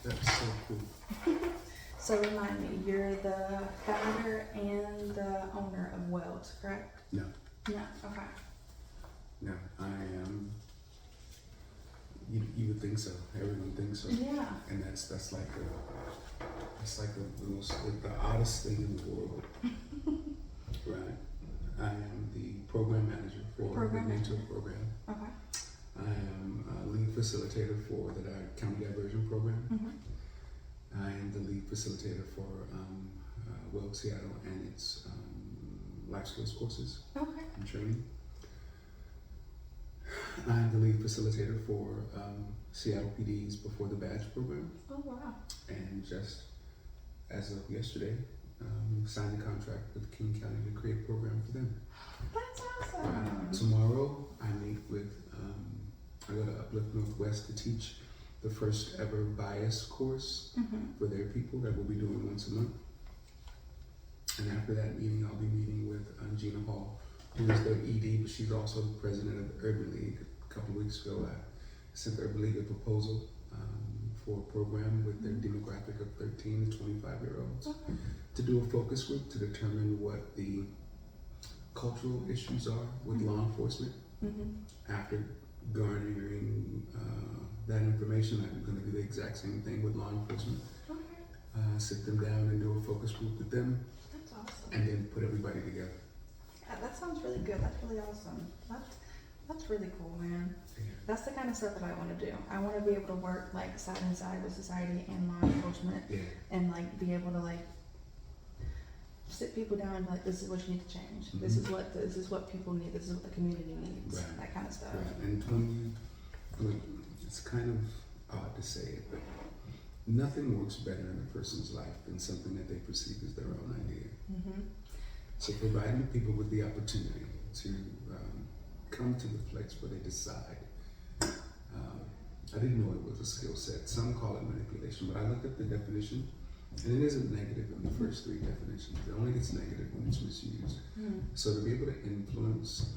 That's so cool. So remind me, you're the founder and the owner of Wells, correct? No, No, okay. no, I am. You would think so. Everyone thinks so. Yeah. And that's like the most the oddest thing in the world. Right. I am the program manager for the mentor program. Okay. I am a lead facilitator for the County Diversion Program. Mm-hmm. I am the lead facilitator for Weld Seattle and its life skills courses Okay. and training. I am the lead facilitator for Seattle PD's Before the Badge program. Oh, wow. And just as of yesterday, signed a contract with King County to create a program for them. That's awesome. Tomorrow, I meet with, I go to Uplift Northwest to teach the first ever bias course for their people that we'll be doing once a month. And after that meeting, I'll be meeting with Gina Hall, who is their ED, but she's also the president of the Urban League. A couple of weeks ago, I sent the Urban League a proposal for a program with their demographic of 13 to 25-year-olds to do a focus group to determine what the cultural issues are with law enforcement. After garnering that information, I'm going to do the exact same thing with law enforcement. Sit them down and do a focus group with them. That's awesome. And then put everybody together. That sounds really good. That's really awesome. That's really cool, man. Yeah. That's the kind of stuff that I want to do. I want to be able to work like side and side with society and law enforcement, Yeah. and like be able to like sit people down and be like, this is what you need to change. This is what people need. This is what the community needs. Right. That kind of stuff. Right. And when it's kind of odd to say it, but nothing works better in a person's life than something that they perceive as their own idea. So providing people with the opportunity to come to the place where they decide. I didn't know it was a skill set. Some call it manipulation, but I looked at the definition, and it isn't negative in the first three definitions. It only gets negative when it's misused. So to be able to influence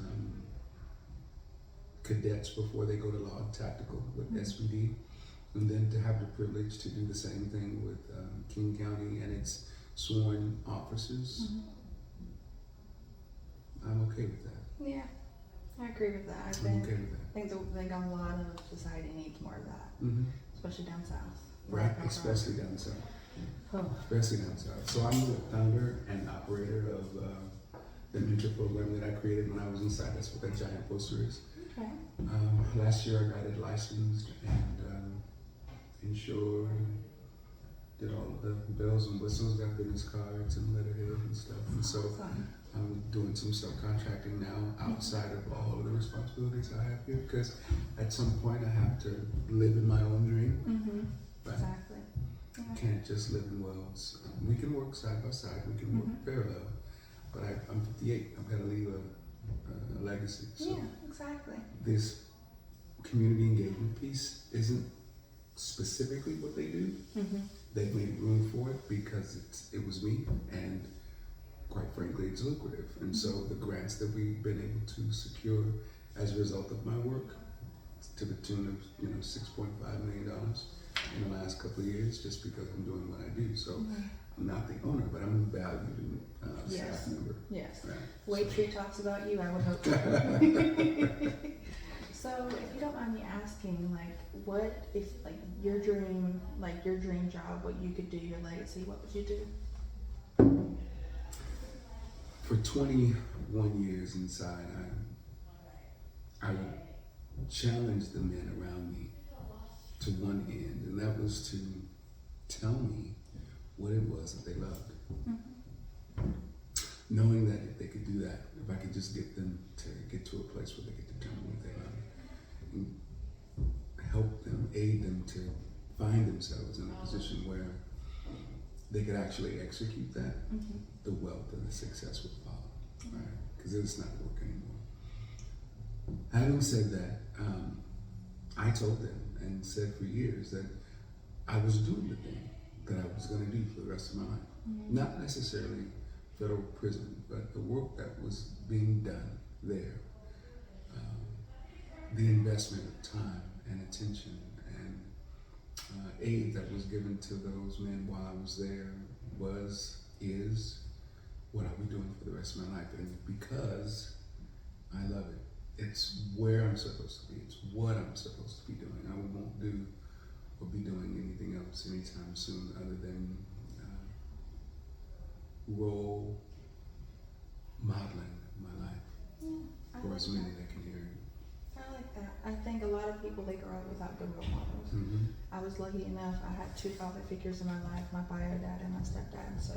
cadets before they go to law and tactical with SBD, and then to have the privilege to do the same thing with King County and its sworn officers, I'm okay with that. Yeah, I agree with that. I'm okay with that. I think a lot of society needs more of that, especially down south. Right, especially down south. Oh. Especially down south. So I'm the founder and operator of the mentor program that I created when I was inside. That's what that giant poster is. Okay. Last year I got it licensed and insured, and did all of the bells and whistles, got business cards and letterhead and stuff. And so I'm doing some subcontracting now outside of all of the responsibilities I have here, because at some point I have to live in my own dream. Right? Exactly. Yeah. I can't just live in Wells. We can work side by side, we can work parallel, but I'm 58, I've got to leave a legacy. So Yeah, exactly. this community engagement piece isn't specifically what they do. They've made room for it because it was me, and quite frankly, it's lucrative. And so the grants that we've been able to secure as a result of my work, to the tune of $6.5 million in the last couple of years, just because I'm doing what I do. So I'm not the owner, but I'm a valued staff member. Yes. Right. Waitree talks about you, I would hope so. So if you don't mind me asking, like, what if like your dream job, what you could do, your legacy, what would you do? For 21 years inside, I would challenge the men around me to one end, and that was to tell me what it was that they loved. Knowing that if they could do that, if I could just get them to get to a place where they could determine what they love, and help them, aid them to find themselves in a position where they could actually execute that, the wealth and the success would follow, right? Because it's not work anymore. Having said that, I told them and said for years that I was doing the thing that I was going to do for the rest of my life. Not necessarily federal prison, but the work that was being done there. The investment of time and attention and aid that was given to those men while I was there is what I'll be doing for the rest of my life. And because I love it, it's where I'm supposed to be. It's what I'm supposed to be doing. I won't do or be doing anything else anytime soon other than role modeling my life for as many that can hear it. I like that. I think a lot of people, they grow up without good role models. Mm-hmm. I was lucky enough, I had two father figures in my life, my bio dad and my stepdad. So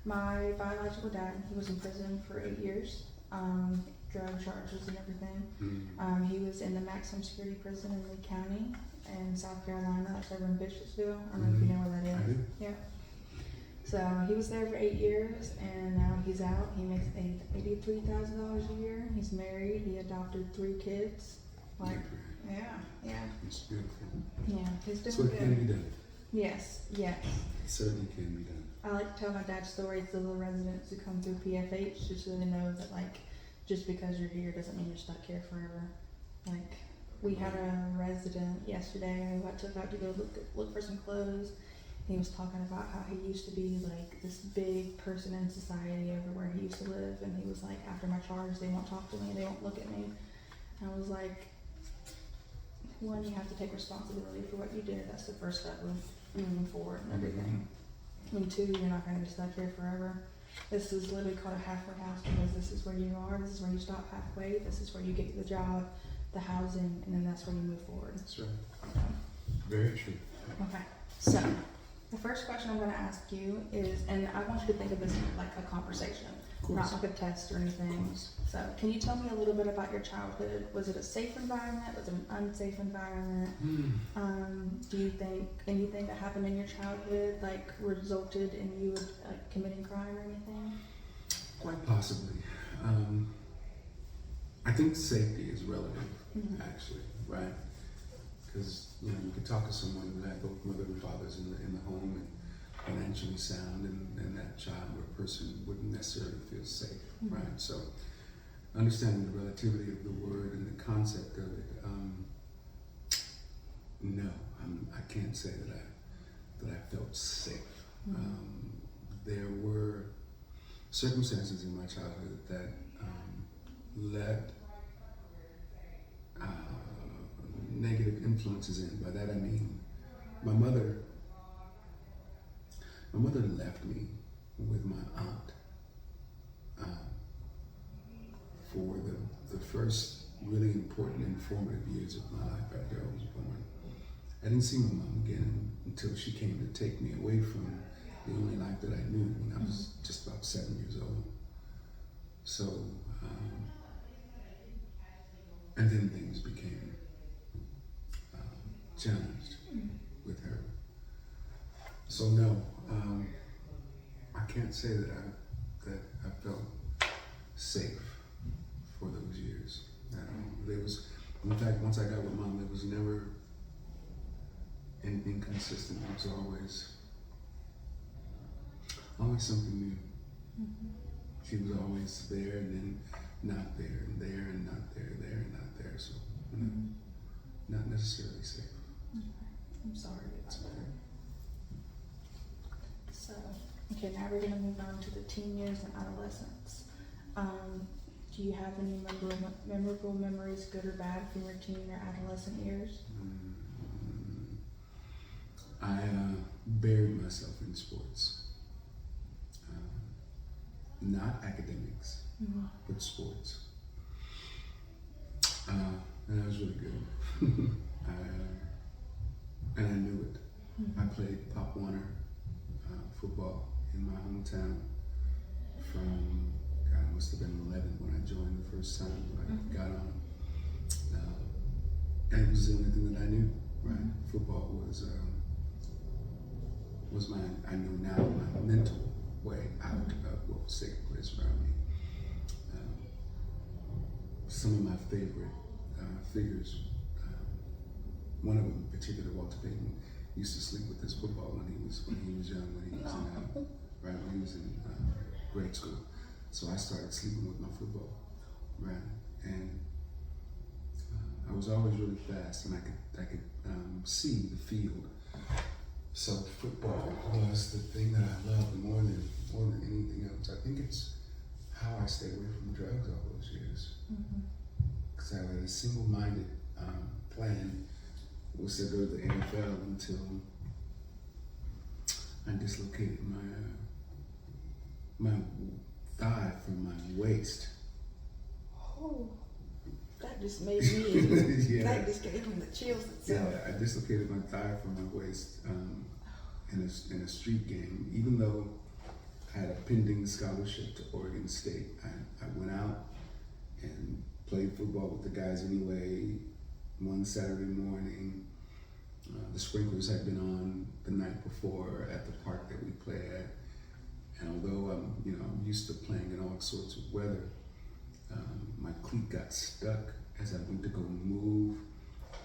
my biological dad, he was in prison for 8 years, drug charges and everything. Mm-hmm. He was in the maximum security prison in Lee County in South Carolina. That's over in Bishopsville. I don't know if you know where that is. I do. Yeah. So he was there for 8 years, and now he's out. He makes $83,000 a year. He's married. He adopted 3 kids. Like, yeah. It's beautiful. Yeah, he's doing So it good. can be done. Yes. It certainly can be done. I like to tell my dad's stories to the residents who come through PFH, just so they know that, like, just because you're here doesn't mean you're stuck here forever. Like, we had a resident yesterday who I took out to go look for some clothes. He was talking about how he used to be like this big person in society over where he used to live, and he was like, after my charge, they won't talk to me, they won't look at me. And I was like, one, you have to take responsibility for what you did. That's the first step of moving forward and everything. And 2, you're not going to be stuck here forever. This is literally called a halfway house because this is where you are, this is where you stop halfway, this is where you get the job, the housing, and then that's where you move forward. That's right. Very true. Okay, so the first question I'm going to ask you is, and I want you to think of this like a conversation, not like a test or anything. So, can you tell me a little bit about your childhood? Was it a safe environment? Was it an unsafe environment? Do you think anything that happened in your childhood like resulted in you committing crime or anything? Quite possibly. I think safety is relative, actually, right? Because you could talk to someone who had both mother and fathers in the home and financially sound, and that child or person wouldn't necessarily feel safe, right? So, understanding the relativity of the word and the concept of it, no, I can't say that I felt safe. There were circumstances in my childhood that led negative influences in. By that I mean, my mother left me with my aunt for the first really important and formative years of my life after I was born. I didn't see my mom again until she came to take me away from the only life that I knew when I was just about 7 years old. So, and then things became challenged with her. So no, I can't say that I felt safe for those years. There was, in fact, once I got with Mom, there was never anything consistent. It was always something new. She was always there and then not there and there and not there, there and not there. So not necessarily safe. I'm sorry about that. So, okay, now we're going to move on to the teen years and adolescence. Do you have any memorable memories, good or bad, from your teen or adolescent years? I buried myself in sports. Not academics, but sports. And I was really good. And I knew it. I played Pop Warner football in my hometown from, God, I must have been 11 when I joined the first time when I got on. And it was the only thing that I knew, right? Football was my, I know now, my mental way out of what was taking place around me. Some of my favorite figures, one of them in particular, Walter Payton, used to sleep with his football when he was young, when he was in grade school. So I started sleeping with my football, right? And I was always really fast, and I could see the field So football was the thing that I loved more than anything else. I think it's how I stayed away from drugs all those years. Because I had a single-minded plan was to go to the NFL until I dislocated my thigh from my waist. Oh, that just made me. Yeah. That just gave me the chills itself. Yeah, I dislocated my thigh from my waist in a street game. Even though I had a pending scholarship to Oregon State, I went out and played football with the guys anyway. One Saturday morning, the sprinklers had been on the night before at the park that we play at. And although I'm used to playing in all sorts of weather, my cleat got stuck as I went to go move,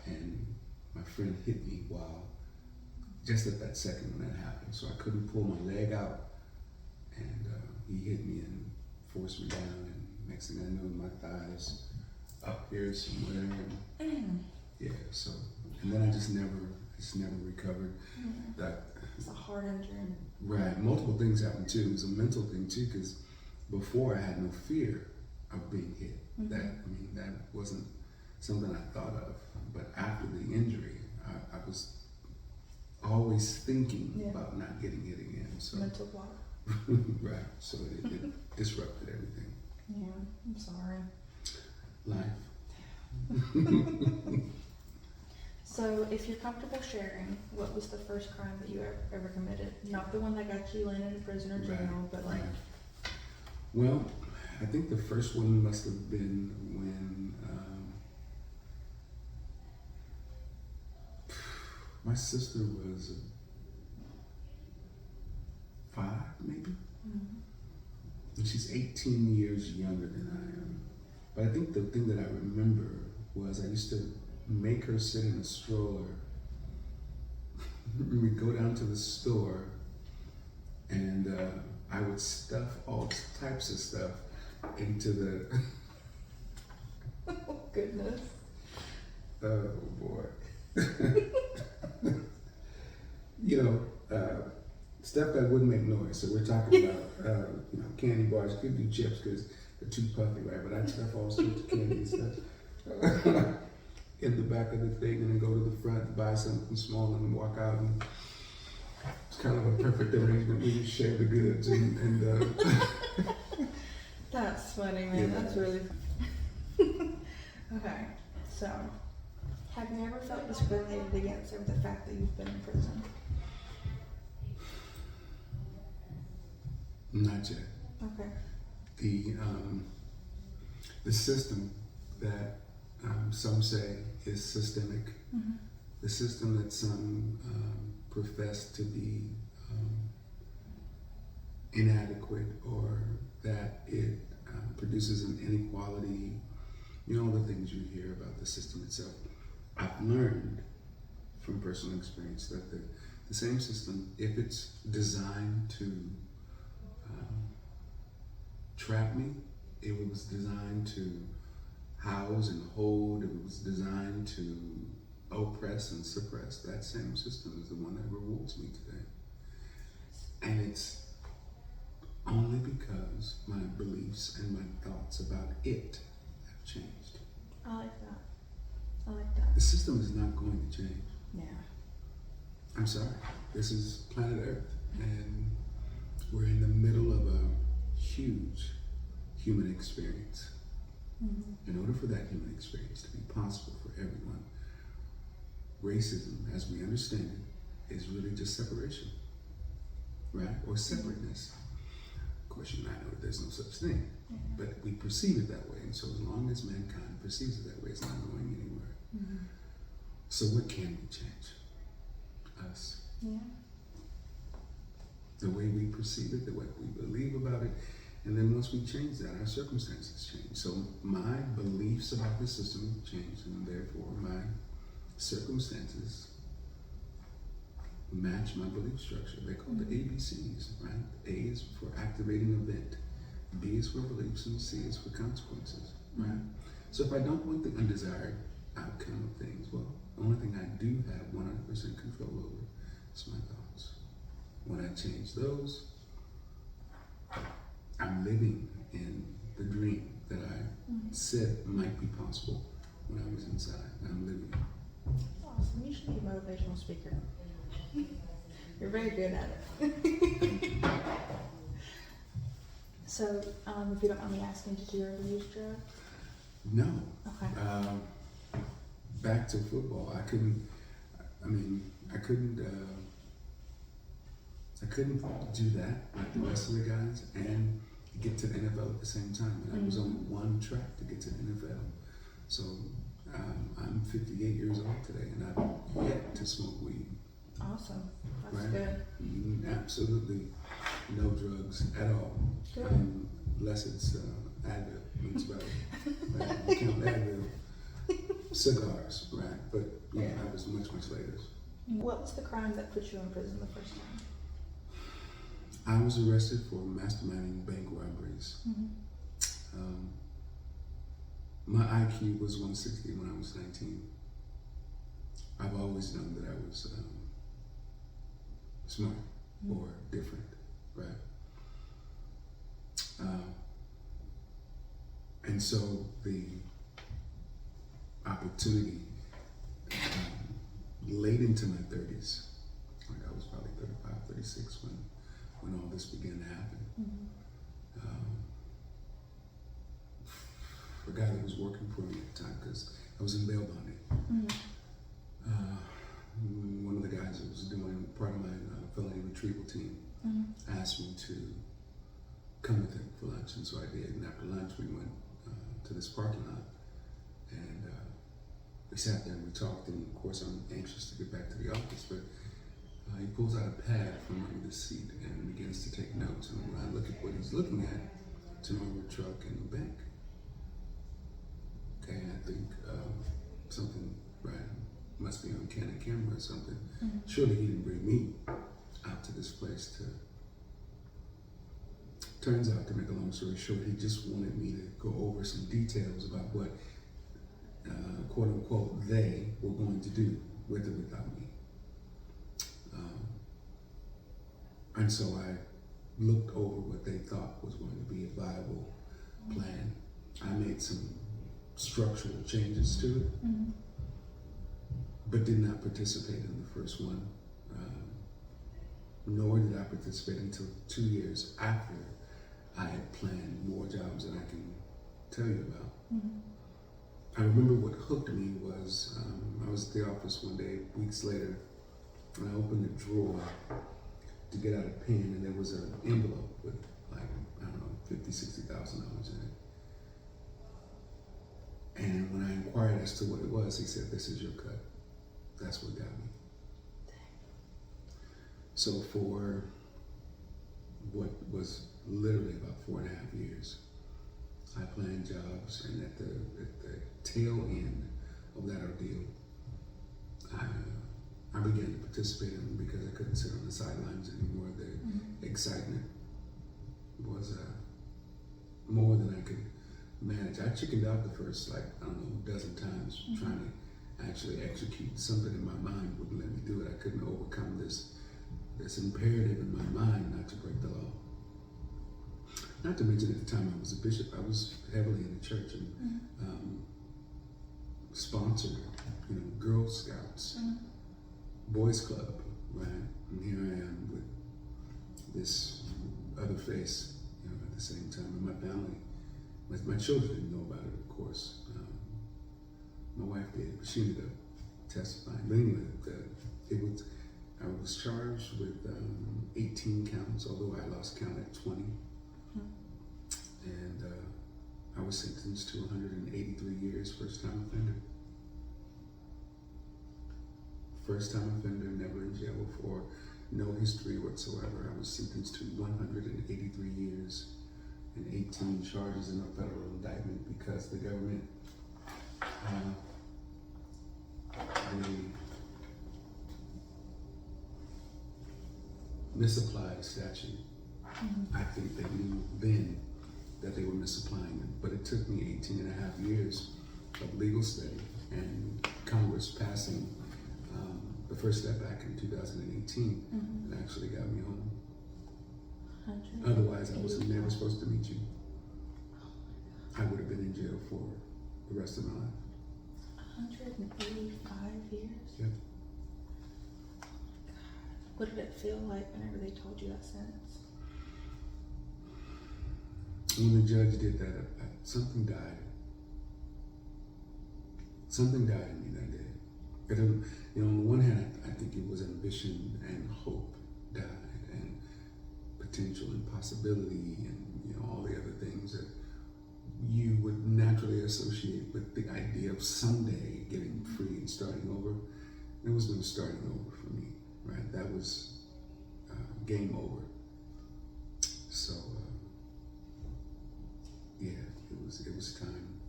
and my friend hit me while just at that second when that happened. So I couldn't pull my leg out, and he hit me and forced me down. And next thing I know, my thighs up here somewhere. And yeah, so and then I just never recovered. That it's a hard injury. Right, multiple things happened too. It was a mental thing too, because before I had no fear of being hit. That wasn't something I thought of. But after the injury, I was always thinking about not getting hit again. So mental block. right, so it disrupted everything. Yeah, I'm sorry. Life. So, if you're comfortable sharing, what was the first crime that you ever committed? Not the one that got you landed in prison or jail, but like. Right. Well, I think the first one must have been when my sister was 5, maybe. And she's 18 years younger than I am. But I think the thing that I remember was I used to make her sit in a stroller. We would go down to the store, and I would stuff all types of stuff into the. Oh goodness. Oh boy. Stuff that wouldn't make noise. So we're talking about candy bars. Could do chips because they're too puffy, right? But I'd stuff all sorts of candy and stuff in the back of the thing, and then go to the front, buy something small, and walk out. And it's kind of a perfect arrangement. We just share the goods and That's funny, man. Yeah. That's really. Okay, so have you ever felt discriminated against over the fact that you've been in prison? Not yet. Okay. The system that some say is systemic, the system that some profess to be inadequate, or that it produces an inequality, all the things you hear about the system itself. I've learned from personal experience that the same system, if it's designed to trap me, it was designed to house and hold, it was designed to oppress and suppress. That same system is the one that rewards me today. And it's only because my beliefs and my thoughts about it have changed. I like that. I like that. The system is not going to change. Yeah. I'm sorry. This is planet Earth, and we're in the middle of a huge human experience. In order for that human experience to be possible for everyone, racism, as we understand it, is really just separation, right? Or separateness. Of course, you and I know that there's no such thing, but we perceive it that way. And so as long as mankind perceives it that way, it's not going anywhere. So what can we change? Us. Yeah. The way we perceive it, the way we believe about it. And then once we change that, our circumstances change. So my beliefs about the system have changed, and therefore my circumstances match my belief structure. They call it the ABCs, right? A is for activating event, B is for beliefs, and C is for consequences, right? So if I don't want the undesired outcome of things, well, the only thing I do have 100% control over is my thoughts. when I change those, I'm living in the dream that I said might be possible when I was inside. I'm living it. Awesome. You should be a motivational speaker. You're very good at it. So, if you don't mind me asking, did you ever use drugs? No. Okay. Back to football. I couldn't do that like the rest of the guys and get to the NFL at the same time. And I was on one track to get to the NFL. So I'm 58 years old today, and I've yet to smoke weed. Awesome. That's Right? good. Absolutely no drugs at all. Good. Unless it's Advil. It's about right? Count Advil. Cigars, right? But yeah, that was much later. What was the crime that put you in prison the first time? I was arrested for masterminding bank robberies. My IQ was 160 when I was 19. I've always known that I was smart or different, right? And so the opportunity late into my 30s, like I was probably 35, 36 when all this began to happen. A guy that was working for me at the time, because I was in bail bonding. One of the guys that was doing part of my felony retrieval team asked me to come with him for lunch, and so I did. And after lunch, we went to this parking lot, and we sat there and we talked. And of course, I'm anxious to get back to the office, but he pulls out a pad from under the seat and begins to take notes. And when I look at what he's looking at, it's an armored truck and a bank. Okay, I think something must be on camera or something. Surely he didn't bring me out to this place to. Turns out, to make a long story short, he just wanted me to go over some details about what, quote unquote, they were going to do with or without me. And so I looked over what they thought was going to be a viable plan. I made some structural changes to it, but did not participate in the first one, nor did I participate until 2 years after I had planned more jobs that I can tell you about. I remember what hooked me was, I was at the office one day, weeks later, and I opened the drawer to get out a pen, and there was an envelope with $50,000, $60,000 in it. And when I inquired as to what it was, he said, "This is your cut." That's what got me. So for what was literally about 4.5 years, I planned jobs, and at the tail end of that ordeal, I began to participate in them because I couldn't sit on the sidelines anymore. The excitement was more than I could manage. I chickened out the first, dozen times trying to actually execute something in my mind wouldn't let me do it. I couldn't overcome this imperative in my mind not to break the law. Not to mention at the time I was a bishop, I was heavily in the church and sponsored, Girl Scouts, Boys Club, right? And here I am with this other face, at the same time. And my family, my children didn't know about it, of course. My wife did, but she ended up testifying. But anyway, I was charged with 18 counts, although I lost count at 20. And I was sentenced to 183 years, first time offender. First time offender, never in jail for no history whatsoever. I was sentenced to 183 years and 18 charges in a federal indictment because the government they misapplied statute. I think they knew then that they were misapplying it, but it took me 18 and a half years of legal study and Congress passing the first step back in 2018 Mm-hmm. that actually got me home. 185. Otherwise, I was never supposed to meet you. I would have been in jail for the rest of my life. 185 years? Yep. What did it feel like whenever they told you that sentence? When the judge did that, something died. Something died in me that day. But, on the one hand, I think it was ambition and hope died, and potential and possibility, and all the other things that you would naturally associate with the idea of someday getting free and starting over. There was no starting over for me, right? That was game over. So, yeah, it was time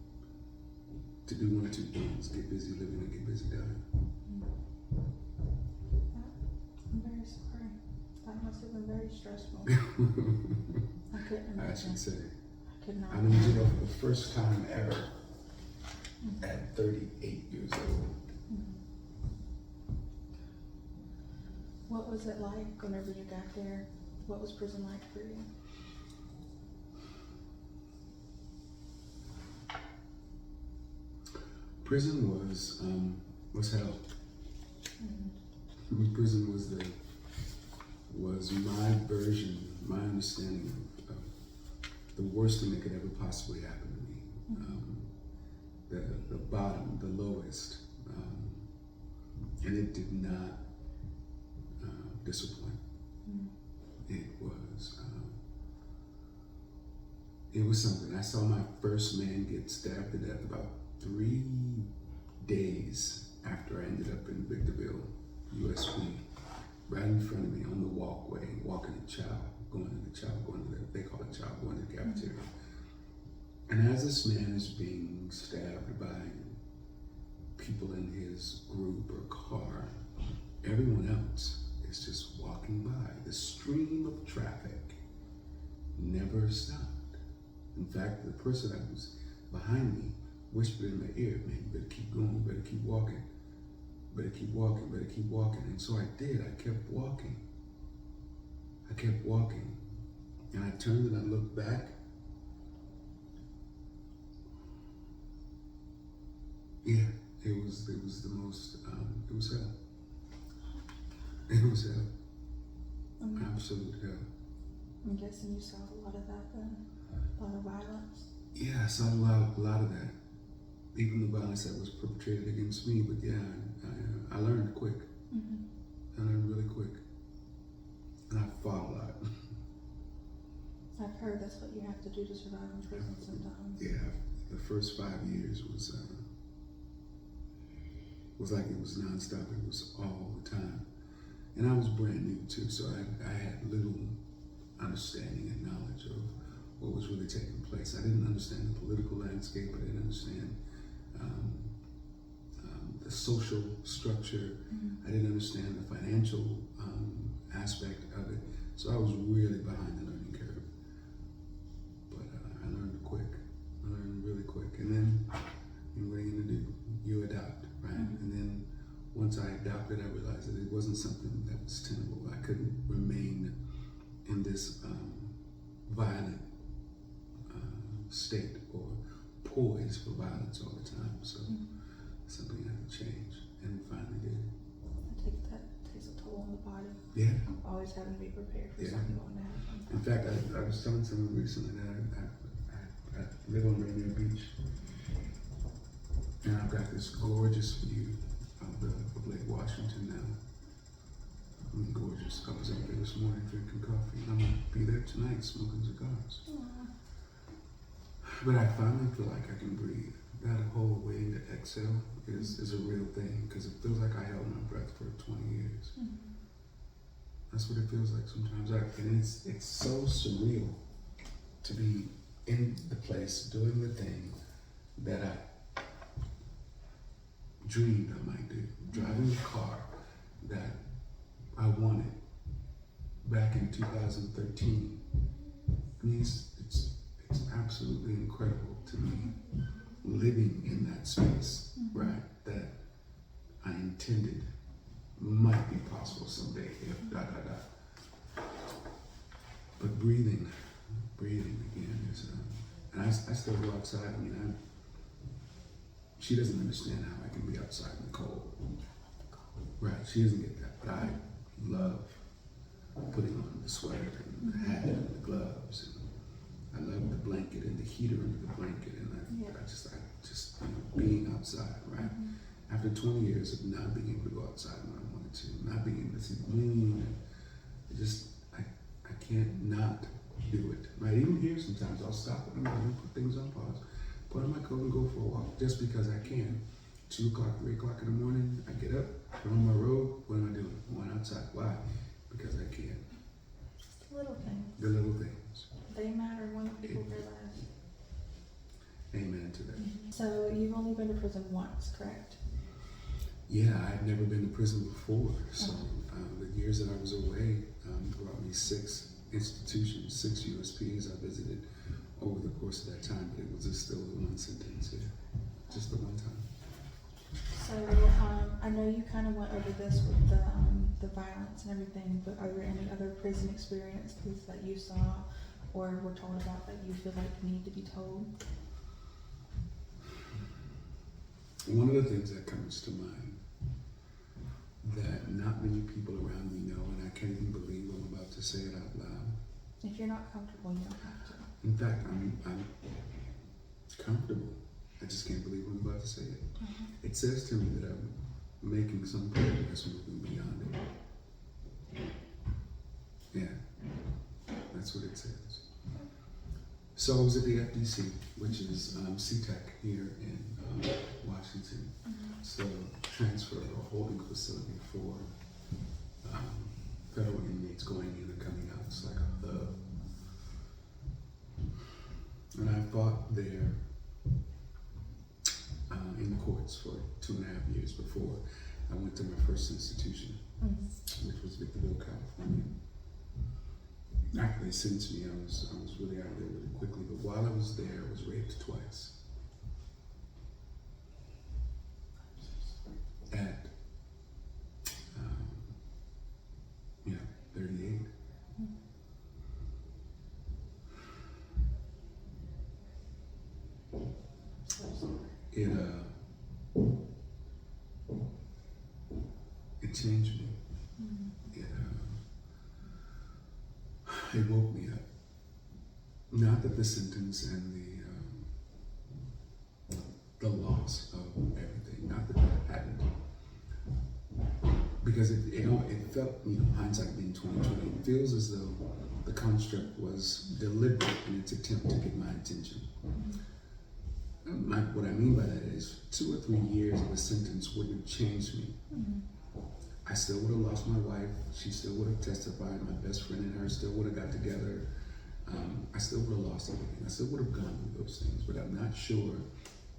to do one or two things: get busy living or get busy dying. I'm very sorry. That must have been very stressful. I couldn't imagine. I should say. I could not. I'm in jail for the first time ever at 38 years old. What was it like whenever you got there? What was prison like for you? Prison was hell. Prison was my version, my understanding of the worst thing that could ever possibly happen to me. The bottom, the lowest, and it did not disappoint. It was something. I saw my first man get stabbed to death about 3 days after I ended up in Victorville, USB, right in front of me on the walkway, walking a child, going to they call it child, going to the cafeteria. And as this man is being stabbed by people in his group or car, everyone else is just walking by. The stream of traffic never stopped. In fact, the person that was behind me whispered in my ear, "Man, you better keep going, you better keep walking. Better keep walking, better keep walking." And so I did. I kept walking. And I turned and I looked back. Yeah, it was the most, it was hell. It was hell. Absolute hell. I'm guessing you saw a lot of that then? A lot of violence? Yeah, I saw a lot of that. Even the violence that was perpetrated against me, but yeah, I learned quick. I learned really quick. And I fought a lot. I've heard that's what you have to do to survive in prison sometimes. Yeah, the first 5 years was like it was nonstop. It was all the time. And I was brand new too, so I had little understanding and knowledge of what was really taking place. I didn't understand the political landscape. I didn't understand the social structure. I didn't understand the financial aspect of it. So I was really behind the learning curve. But I learned quick. I learned really quick. And then, what are you gonna do? You adapt, right? And then once I adopted, I realized that it wasn't something that was tenable. I couldn't remain in this violent state or poised for violence all the time. So something had to change, and finally did. That takes a toll on the body. Yeah. Always having to be prepared for something going to happen. In fact, I was telling someone recently that I live on Rainier Beach, and I've got this gorgeous view of Lake Washington now. I mean, gorgeous. I was out there this morning drinking coffee, and I'm gonna be there tonight smoking cigars. But I finally feel like I can breathe. That whole waiting to exhale is a real thing, because it feels like I held my breath for 20 years. That's what it feels like sometimes. And it's so surreal to be in the place doing the thing that I dreamed I might do. Driving the car that I wanted back in 2013. I mean, it's absolutely incredible to me, living in that space, right, that I intended might be possible someday if da da da. But breathing again is, and I still go outside. I mean, she doesn't understand how I can be outside in the cold. Right, she doesn't get that, but I love putting on the sweater and the hat and the gloves. And I love the blanket and the heater under the blanket, and I just being outside, right? After 20 years of not being able to go outside when I wanted to, not being able to see the moon, I can't not do it, right? Even here sometimes I'll stop what I'm doing, put things on pause, put on my coat and go for a walk just because I can. 2 o'clock, 3 o'clock in the morning, I get up, put on my robe, what am I doing? I'm going outside. Why? Because I can. Just the little things. The little things. They matter more than people realize. Amen to that. So you've only been to prison once, correct? Yeah, I'd never been to prison before. So the years that I was away brought me 6 institutions, 6 USPs I visited over the course of that time, but it was just still the one sentence here. Just the one time. So I know you kind of went over this with the violence and everything, but are there any other prison experiences that you saw or were told about that you feel like need to be told? One of the things that comes to mind that not many people around me know, and I can't even believe I'm about to say it out loud. If you're not comfortable, you don't have to. In fact, I'm comfortable. I just can't believe I'm about to say it. It says to me that I'm making some progress moving beyond it. Yeah, that's what it says. So I was at the FDC, which is CTEC here in Washington. So transfer or holding facility for federal inmates going in and coming out. It's like a hub. And I fought there in the courts for 2.5 years before I went to my first institution, which was Victorville, California. After they sentenced me, I was really out of there really quickly. But while I was there, I was raped twice. At 38. It changed me. It woke me up. Not that the sentence and the loss of everything, not that that happened. Because it felt, hindsight being 2020, it feels as though the construct was deliberate in its attempt to get my attention. What I mean by that is 2 or 3 years of a sentence wouldn't have changed me. I still would have lost my wife. She still would have testified. My best friend and her still would have got together. I still would have lost everything. I still would have gone through those things, but I'm not sure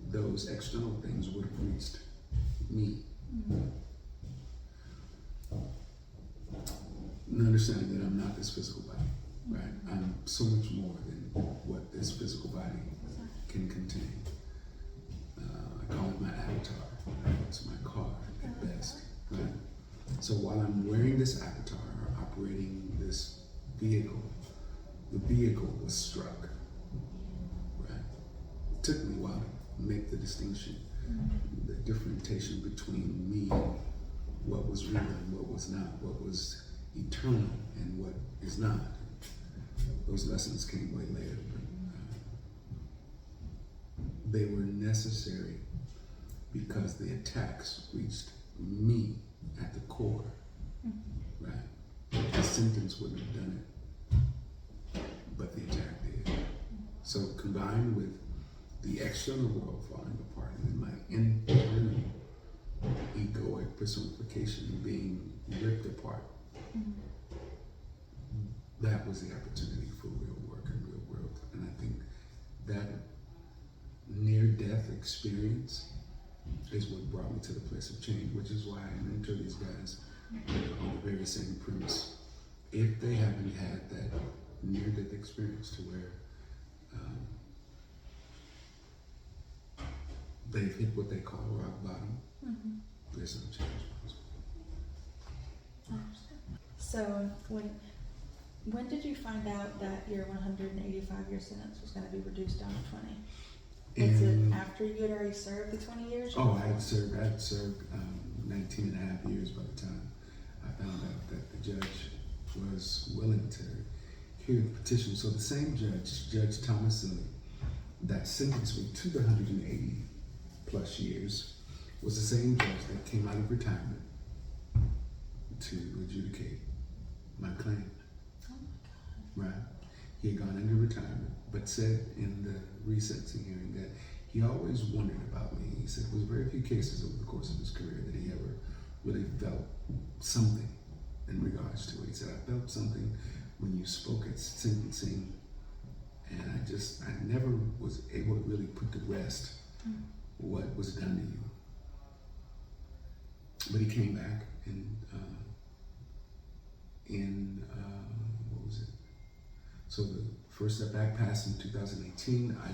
those external things would have reached me. And understanding that I'm not this physical body, right? I'm so much more than what this physical body can contain. I call it my avatar. It's my car at best, right? So while I'm wearing this avatar, operating this vehicle, the vehicle was struck, right? It took me a while to make the distinction, the differentiation between me, what was real and what was not, what was eternal and what is not. Those lessons came way later, but they were necessary because the attacks reached me at the core, right? The sentence wouldn't have done it, but the attack did. So combined with the external world falling apart and then my internal egoic personification being ripped apart, that was the opportunity for real work and real growth. And I think that near-death experience is what brought me to the place of change, which is why I mentor these guys on the very same premise. If they haven't had that near-death experience to where they've hit what they call rock bottom, there's no change possible. So when did you find out that your 185-year sentence was going to be reduced down to 20? Was it after you had already served the 20 years? Oh, I had served 19 and a half years by the time I found out that the judge was willing to hear the petition. So the same judge, Judge Thomas Lilly, that sentenced me to the 180 plus years, was the same judge that came out of retirement to adjudicate my claim. Oh my God. Right? He had gone into retirement, but said in the resentencing hearing that he always wondered about me. He said it was very few cases over the course of his career that he ever really felt something in regards to it. He said, I felt something when you spoke at sentencing, and I never was able to really put to rest what was done to you. But he came back and what was it? So the first step back passed in 2018. I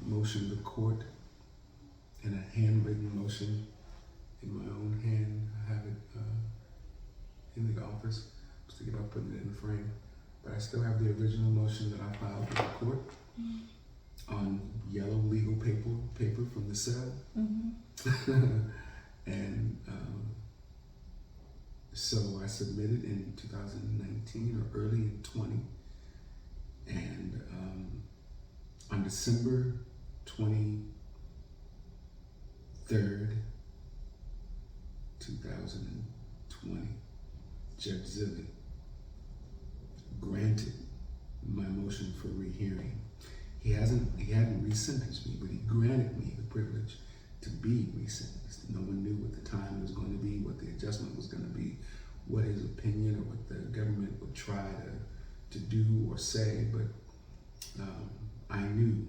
motioned the court in a handwritten motion in my own hand. I have it in the office. I was thinking about putting it in the frame, but I still have the original motion that I filed with the court on yellow legal paper from the cell. And so I submitted in 2019 or early in 20, and on December 23rd, 2020, Judge Zilli granted my motion for rehearing. He hadn't resentenced me, but he granted me the privilege to be resentenced. No one knew what the time was going to be, what the adjustment was going to be, what his opinion or what the government would try to do or say, but I knew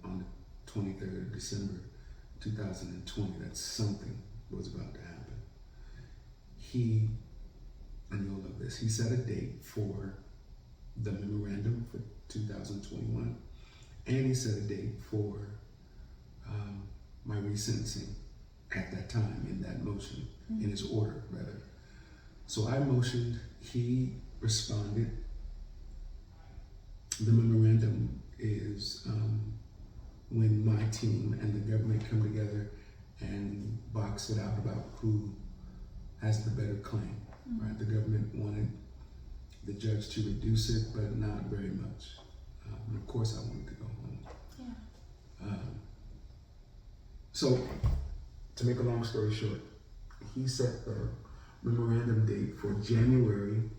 on the 23rd of December 2020 that something was about to happen. He, and you'll love this, he set a date for the memorandum for 2021, and he set a date for my resentencing at that time in that motion, in his order rather. So I motioned, he responded. The memorandum is when my team and the government come together and box it out about who has the better claim, right? The government wanted the judge to reduce it, but not very much. And of course I wanted to go home. Yeah. So, to make a long story short, he set the memorandum date for January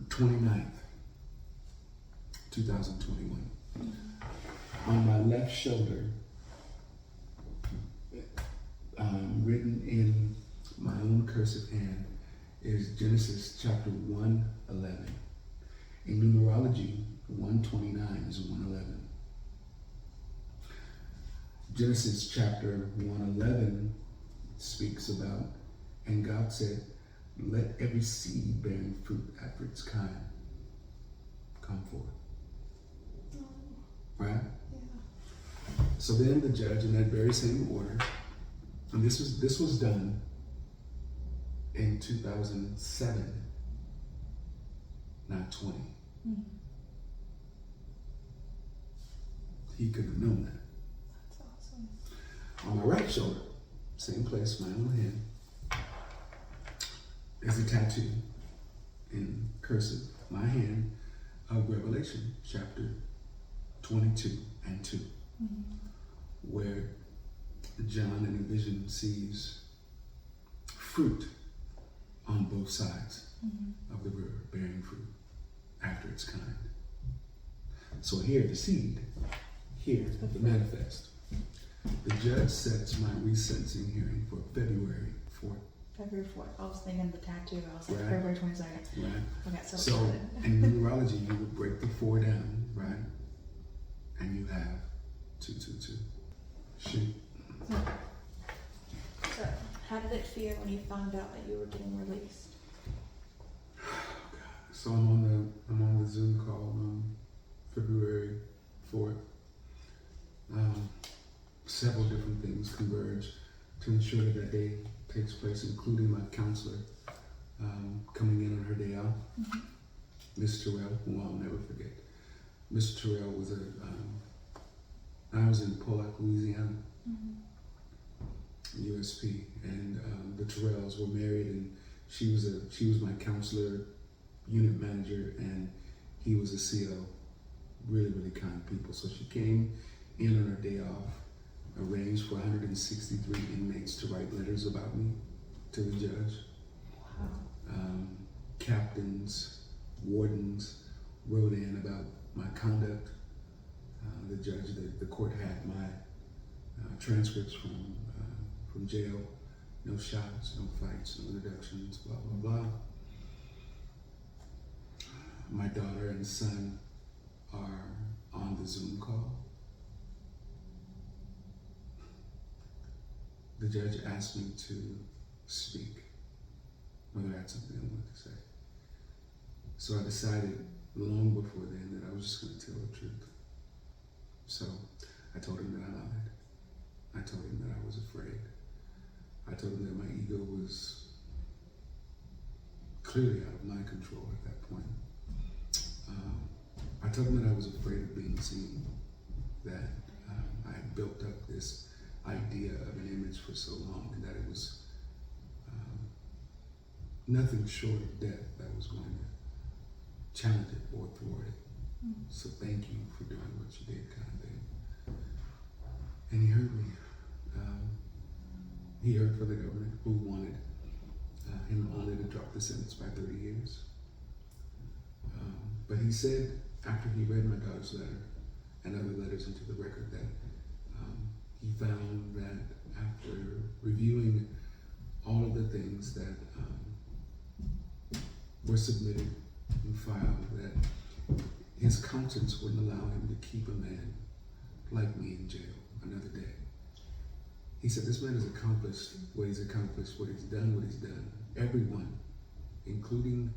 29th, 2021. On my left shoulder, written in my own cursive hand, is Genesis chapter 1:11. In numerology, 129 is 111. Genesis chapter 1:11 speaks about, and God said, let every seed bearing fruit after its kind come forth. Right? Yeah. So then the judge, in that very same order, and this was done in 2007, not 20. He could have known that. That's awesome. On my right shoulder, same place, my own hand, is a tattoo in cursive, my hand, of Revelation chapter 22 and 2, where John in a vision sees fruit on both sides of the river, bearing fruit after its kind. So here, the seed, here, the manifest. The judge sets my resentencing hearing for February 4th. February 4th. I was thinking the tattoo. I was like, Right. February 22nd. Right. I got so So excited. in numerology, you would break the 4 down, right? And you have 222. Shoot. So, how did it feel when you found out that you were getting released? So I'm on the Zoom call on February 4th. Several different things converge to ensure that day takes place, including my counselor coming in on her day off. Mhm. Miss Terrell, who I'll never forget. Miss Terrell was I was in Pollock, Louisiana, Mhm. USP, and the Terrells were married, and she was my counselor, unit manager, and he was a CO. Really, really kind people. So she came in on her day off, arranged for 163 inmates to write letters about me to the judge. Wow. Captains, wardens wrote in about my conduct. The judge, the court had my transcripts from jail. No shots, no fights, no reductions, blah, blah, blah. My daughter and son are on the Zoom call. The judge asked me to speak, whether I had something I wanted to say. So I decided long before then that I was just going to tell the truth. So I told him that I lied. I told him that I was afraid. I told him that my ego was clearly out of my control at that point. I told him that I was afraid of being seen, that I had built up this idea of an image for so long, and that it was nothing short of death that was going to challenge it or thwart it. Mm-hmm. So thank you for doing what you did, kind of thing. And he heard me. He heard from the government, who wanted him only to drop the sentence by 30 years. But he said, after he read my daughter's letter and other letters into the record, that he found that after reviewing all of the things that were submitted and filed, that his conscience wouldn't allow him to keep a man like me in jail another day. He said, this man has accomplished, what he's done what he's done. Everyone, including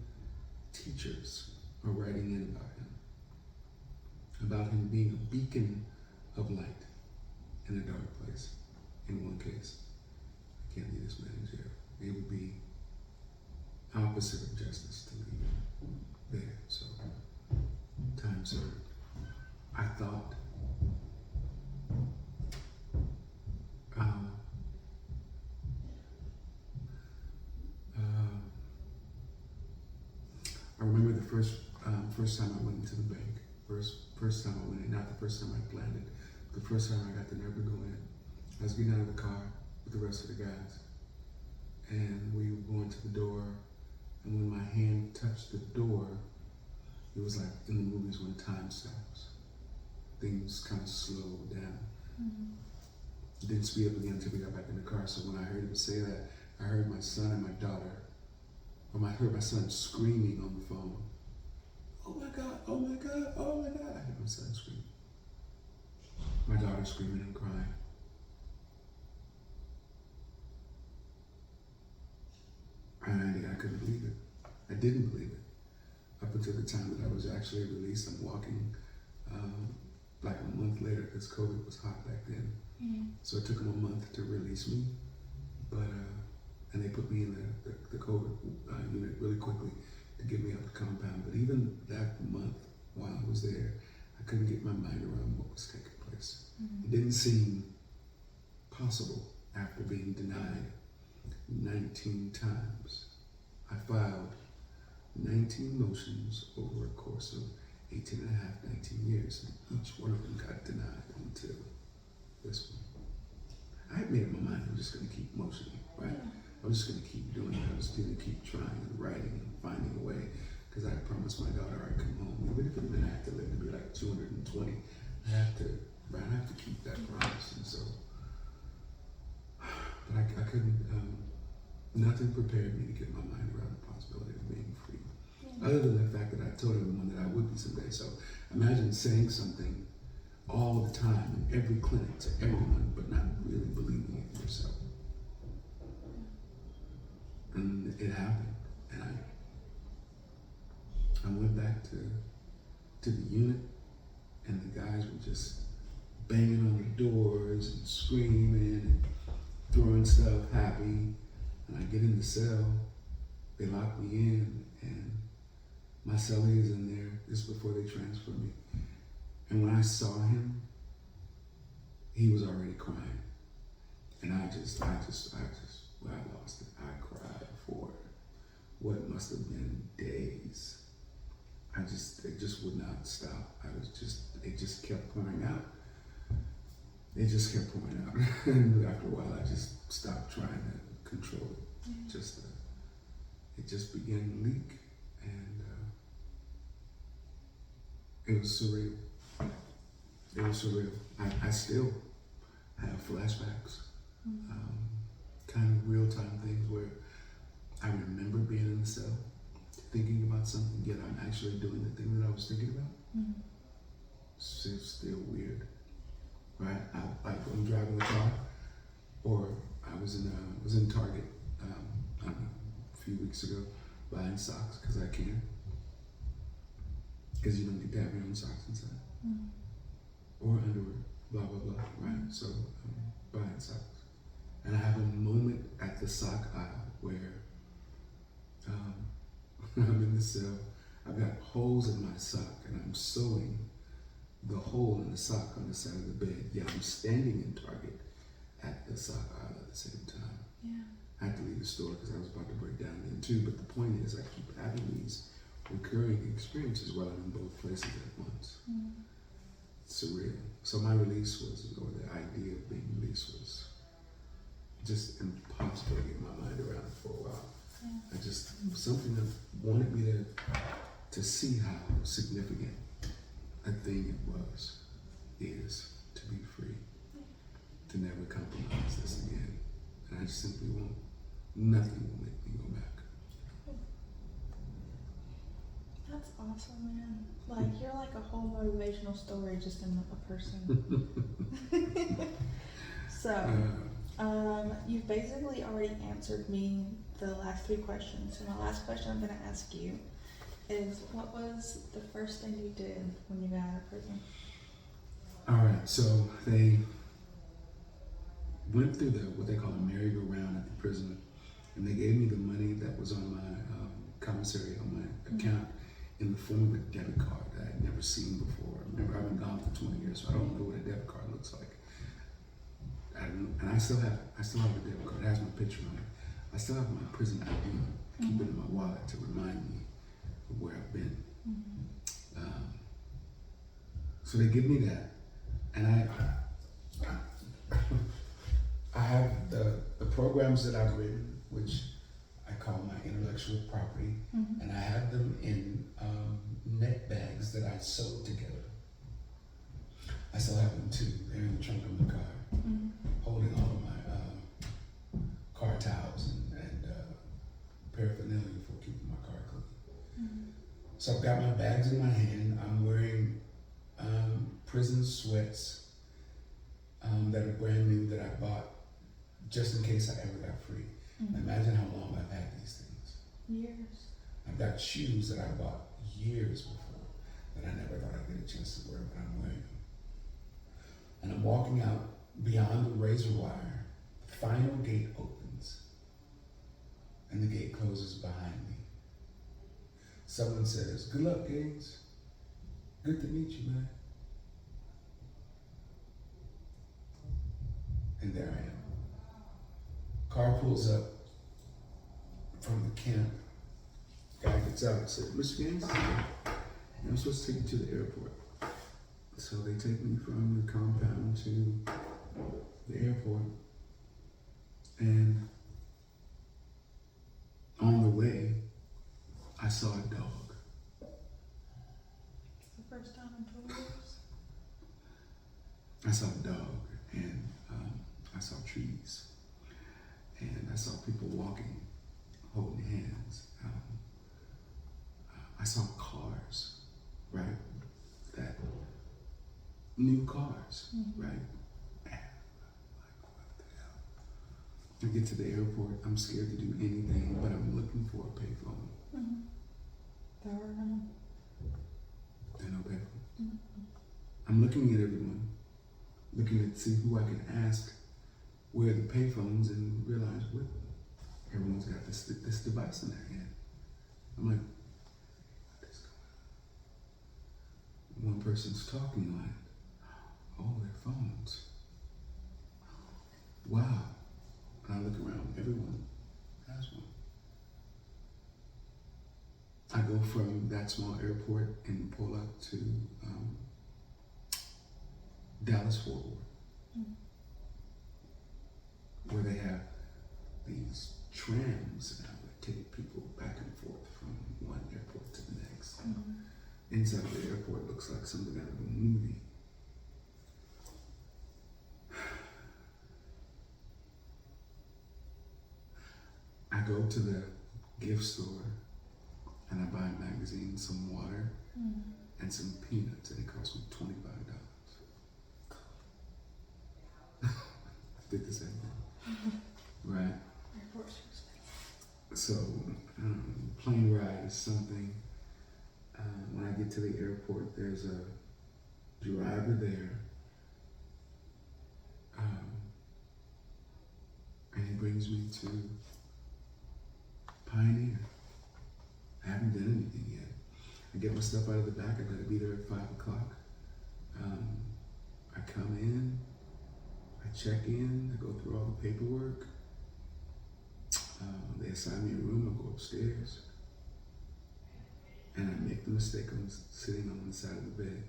teachers, are writing in about him being a beacon of light in a dark place. In one case, I can't leave this man in jail. It would be opposite of justice to leave him there. So, time served. I thought I remember the first time I went into the bank. First time I went in, not the first time I planned it. The first time I got the nerve to go in. I was getting out of the car with the rest of the guys, and we were going to the door. And when my hand touched the door, it was like in the movies when time stops. Things kind of slow down. Mm-hmm. It didn't speed up again until we got back in the car. So when I heard him say that, I heard my son and my daughter, I heard my son screaming on the phone. Oh my God, oh my God, oh my God. I heard my son screaming. My daughter screaming and crying. And I couldn't believe it. I didn't believe it. Up until the time that I was actually released, I'm walking like a month later, because COVID was hot back then. Mm-hmm. So it took them a month to release me. But and they put me in the COVID unit really quickly to get me out the compound. But even that month while I was there, I couldn't get my mind around what was taking place. Mm-hmm. It didn't seem possible after being denied 19 times. I filed 19 motions over a course of 18 and a half, 19 years, and each one of them got denied until this one. I had made up my mind, I'm just going to keep motioning, right? I'm just going to keep doing it. I'm just going to keep trying and writing and finding a way, because I promised my daughter I'd come home. Even if it meant I had to live to be like 220, I have to keep that promise. And so, but I couldn't, nothing prepared me to get my mind around the possibility of being free. Other than the fact that I told everyone that I would be someday. So imagine saying something all the time in every clinic to everyone, but not really believing it yourself. And it happened. And I went back to the unit, and the guys were just banging on the doors and screaming and throwing stuff, happy. get in the cell, they lock me in, and my cellie is in there. This is before they transfer me. And when I saw him, he was already crying. And I lost it. I cried for what must have been days. It just would not stop. It just kept pouring out. It just kept pouring out. And after a while, I just stopped trying to control it. It just began to leak. And it was surreal. It was surreal. I still have flashbacks, kind of real-time things where I remember being in the cell, thinking about something, yet I'm actually doing the thing that I was thinking about. It's still weird, right? I'm driving the car, or I was in Target, I don't know, a few weeks ago, buying socks because I can, because you don't get to have your own socks inside, or underwear, blah blah blah, right? So buying socks, and I have a moment at the sock aisle where I'm in the cell. I've got holes in my sock, and I'm sewing the hole in the sock on the side of the bed. Yet I'm standing in Target at the sock aisle at the same time. Yeah. I had to leave the store because I was about to break down then too. But the point is, I keep having these recurring experiences while I'm in both places at once. Surreal. So my release was, or the idea of being released was just impossible to get my mind around for a while. Something that wanted me to see how significant a thing it is to be free, to never compromise this again. And I just simply won't, nothing will make me go back. That's awesome, man. Like, you're like a whole motivational story just in a person. So, you've basically already answered me the last 3 questions. So my last question I'm going to ask you is, what was the first thing you did when you got out of prison? All right, so they went through what they call a merry-go-round at the prison, and they gave me the money that was on my commissary, on my account, in the form of a debit card that I'd never seen before. Remember, I've been gone for 20 years, so I don't know what a debit card looks like. I don't know, and I still have the debit card. It has my picture on it. I still have my prison ID. Keep it in my wallet to remind me of where I've been. So they give me that, and I have the programs that I've written, which I call my intellectual property, and I have them in net bags that I sewed together. I still have them too. They're in the trunk of my car, holding all of my car towels and paraphernalia for keeping my car clean. So I've got my bags in my hand. I'm wearing prison sweats that are brand new that I bought just in case I ever got free. Imagine how long I've had these things. Years. I've got shoes that I bought years before that I never thought I'd get a chance to wear, but I'm wearing them. And I'm walking out beyond the razor wire. The final gate opens, and the gate closes behind me. Someone says, "Good luck, Gaines. Good to meet you, man." And there I am. Car pulls up from the camp. Guy gets out and says, "Mr. Gaines, I'm supposed to take you to the airport." So they take me from the compound to the airport. And on the way, I saw a dog. It's the first time in 2 years. I saw a dog, and I saw trees, and I saw people walking, holding hands. I saw cars, right? That new cars, right? Like, what the hell? I get to the airport. I'm scared to do anything, but I'm looking for a payphone. There are none. There are no payphones. I'm looking at everyone, looking to see who I can ask where the payphones, and realize what everyone's got this device in their hand. I'm like, what is going on? One person's talking on it. Oh, their phones. Wow. And I look around, everyone has one. I go from that small airport in Pollock to Dallas Fort Worth, where they have these trams now that take people back and forth from one airport to the next. Inside of the airport looks like something out of a movie. I go to the gift store and I buy a magazine, some water, and some peanuts, and it cost me $25. I did the same thing. Right? So, plane ride is something. When I get to the airport, there's a driver there, and he brings me to Pioneer. I haven't done anything yet. I get my stuff out of the back. I gotta be there at 5 o'clock. I come in, I check in, I go through all the paperwork. They assign me a room, I go upstairs. And I make the mistake of sitting on the side of the bed.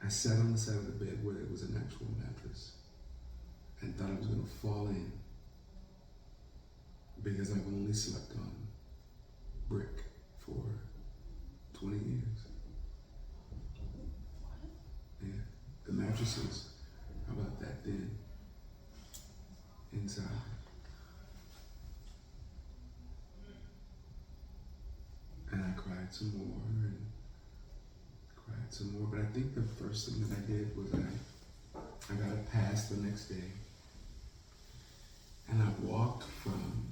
I sat on the side of the bed where there was an actual mattress and thought I was gonna fall in because I've only slept on brick for 20 years. Yeah, the mattresses are about that thin inside. And I cried some more and cried some more. But I think the first thing that I did was I got a pass the next day. And I walked from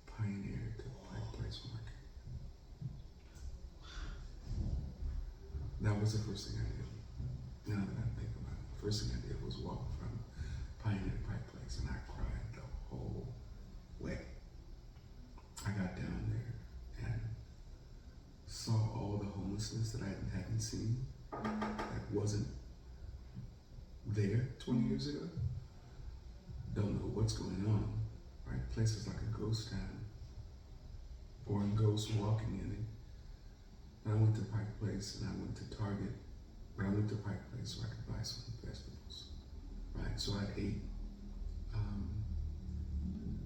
Pioneer to Pike Place Market. That was the first thing I did. Now that I think about it, the first thing I did was walk from Pioneer to Pike Place, and I cried the whole way. I got down there and saw all the homelessness that I hadn't seen, that wasn't there 20 years ago. Don't know what's going on, right? Places like a ghost town or a ghost walking in it. And I went to Pike Place and I went to Target, but I went to Pike Place so I could buy some vegetables, right? So I ate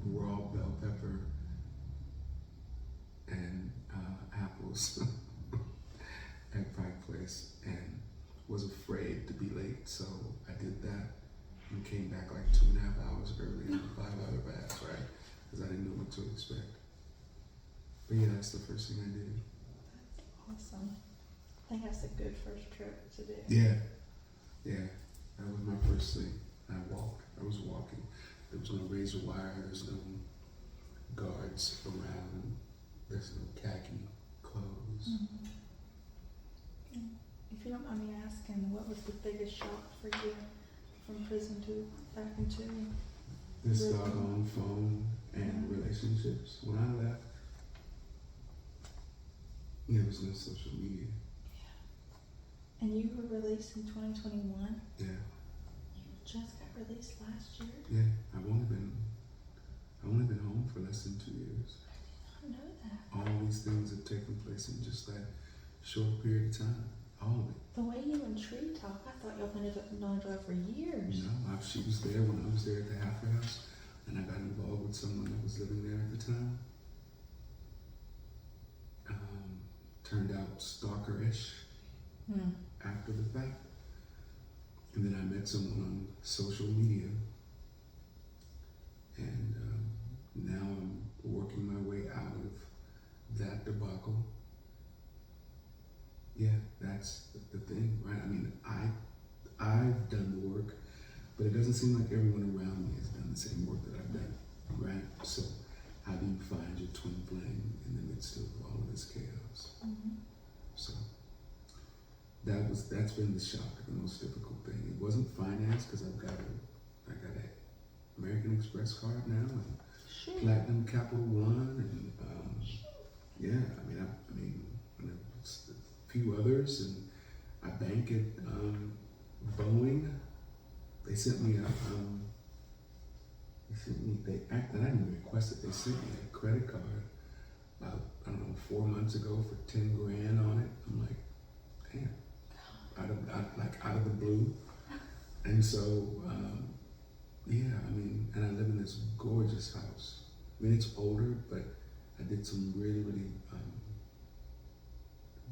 raw bell pepper and apples at Pike Place and was afraid to be late, so I did that. And came back like 2.5 hours early on a 5-hour fast, right? Because I didn't know what to expect. But yeah, that's the first thing I did. That's awesome. I think that's a good first trip to do. Yeah, that was my first thing. I was walking. There was no razor wire, there's no guards around, there's no khaki clothes. If you don't mind me asking, what was the biggest shock for you from prison to back into This really? doggone phone and relationships. When I left, there was no social media. And you were released in 2021? Yeah. You just got released last year? Yeah, I've only been home for less than 2 years. I did not know that. All these things have taken place in just that short period of time. All of it. The way you and Tree talk, I thought y'all ended up known each other for years. No, she was there when I was there at the halfway house, and I got involved with someone that was living there at the time. Turned out stalker-ish after the fact. And then I met someone on social media, and now I'm working my way out of that debacle. Yeah, that's the thing, right? I mean, I've done the work, but it doesn't seem like everyone around me has done the same work that I've done, right? So how do you find your twin flame in the midst of all of this chaos? So that's been the shock, the most difficult thing. It wasn't finance, because I gotta American Express card now, and Shit. Platinum Capital One, and yeah, I mean, you know, a few others, and I bank at Boeing. They sent me I didn't even request it. They sent me a credit card about, I don't know, 4 months ago for 10 grand on it. I'm like, damn, out of the blue. And so, yeah, I mean, and I live in this gorgeous house. I mean, it's older, but I did some really, really,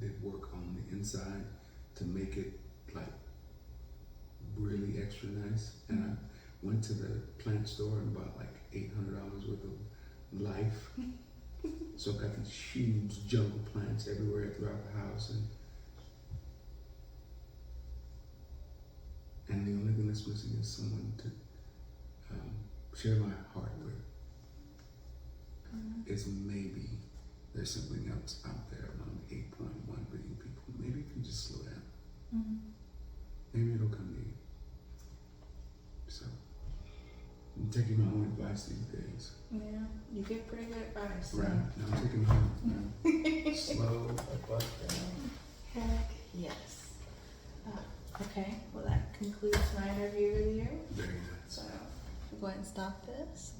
did work on the inside to make it like really extra nice. And I went to the plant store and bought like $800 worth of life. So I've got these huge jungle plants everywhere throughout the house, and the only thing that's missing is someone to share my heart with. Is maybe there's something else out there among 8.1 billion people. Maybe if you just slow down, maybe it'll come to you. So I'm taking my own advice these days. Yeah, you get pretty good advice. Right. Now I'm taking my own. Slow. Heck yes. Okay, well that concludes my interview with you. Very nice. So we'll go ahead and stop this.